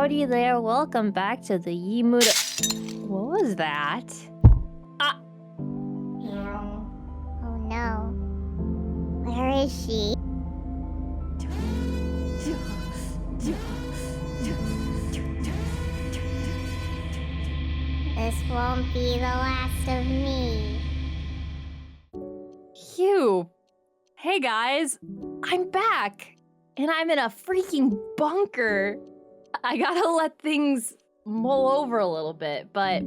Howdy there, welcome back to the YeeMudder. What was that? Ah! Oh no. Where is she? This won't be the last of me. Phew. Hey guys, I'm back! And I'm in a freaking bunker! I gotta let things mull over a little bit, but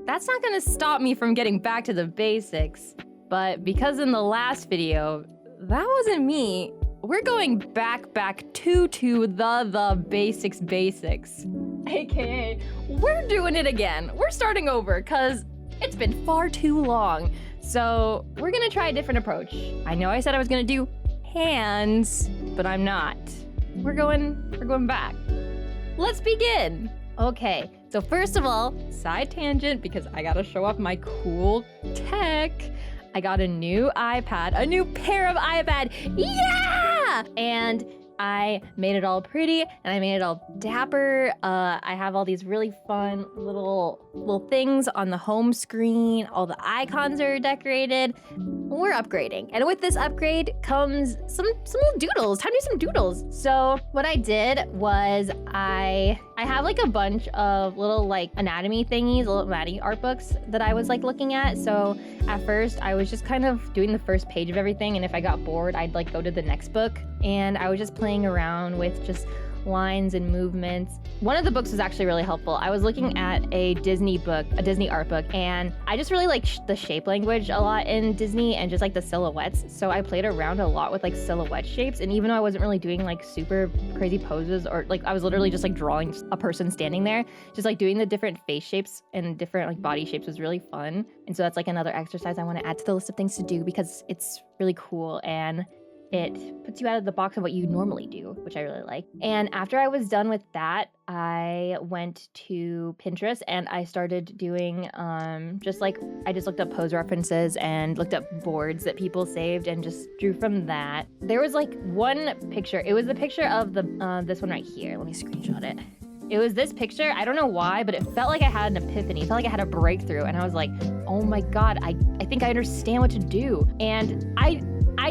that's not gonna stop me from getting back to the basics. But because in the last video, that wasn't me, we're going back to the basics. AKA, we're doing it again. We're starting over, cause it's been far too long. So we're gonna try a different approach. I know I said I was gonna do hands, but I'm not. We're going back. Let's begin. Okay, so first of all, side tangent, because I gotta show off my cool tech. I got a new iPad, a new pair of iPad, yeah! And I made it all pretty, and I made it all dapper. I have all these really fun little things on the home screen. All the icons are decorated. We're upgrading. And with this upgrade comes some little doodles. Time to do some doodles. So what I did was I have like a bunch of little like anatomy thingies, little anatomy art books that I was like looking at. So at first I was just kind of doing the first page of everything, and if I got bored, I'd like go to the next book. And I was just playing around with just lines and movements. One of the books was actually really helpful. I was looking at a Disney book, a Disney art book, and I just really like the shape language a lot in Disney and just like the silhouettes. So I played around a lot with like silhouette shapes, and even though I wasn't really doing like super crazy poses, or like I was literally just like drawing a person standing there, just like doing the different face shapes and different like body shapes was really fun. And so that's like another exercise I want to add to the list of things to do because it's really cool and it puts you out of the box of what you normally do, which I really like. And after I was done with that, I went to Pinterest and I started doing I just looked up pose references and looked up boards that people saved and just drew from that. There was like one picture. It was the picture of the this one right here. Let me screenshot it. It was this picture. I don't know why, but it felt like I had an epiphany. It felt like I had a breakthrough, and I was like, oh my God, I think I understand what to do. And I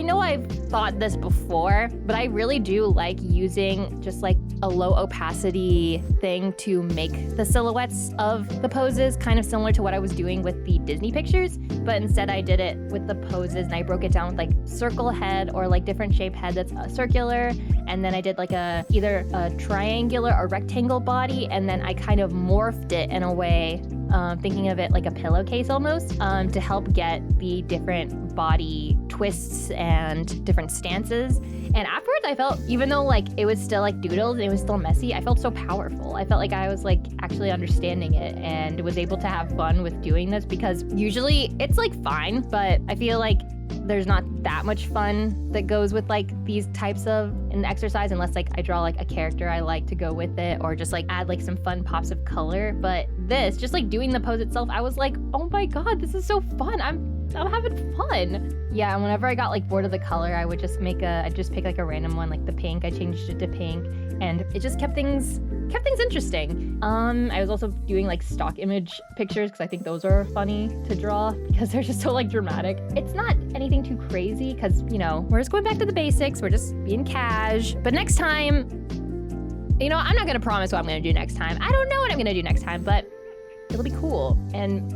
know I've thought this before, but I really do like using just like a low opacity thing to make the silhouettes of the poses kind of similar to what I was doing with the Disney pictures, but instead I did it with the poses and I broke it down with like circle head or like different shape head that's circular, and then I did like either a triangular or rectangle body, and then I kind of morphed it in a way, thinking of it like a pillowcase almost, to help get the different body twists and different stances. And afterwards I felt, even though like it was still like doodles and it was still messy, I felt so powerful. I felt like I was like actually understanding it and was able to have fun with doing this, because usually it's like fine, but I feel like there's not that much fun that goes with like these types of an exercise unless like I draw like a character I like to go with it, or just like add like some fun pops of color. But this, just like doing the pose itself, I was like, oh my God, this is so fun. I'm having fun. Yeah, and whenever I got like bored of the color, I would just I'd just pick like a random one, like the pink. I changed it to pink, and it just kept things interesting. I was also doing like stock image pictures because I think those are funny to draw because they're just so like dramatic. It's not anything too crazy because, you know, we're just going back to the basics. We're just being cash. But next time, you know, I'm not gonna promise what I'm gonna do next time. I don't know what I'm gonna do next time, but it'll be cool. And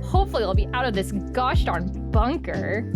hopefully I'll be out of this gosh darn bunker.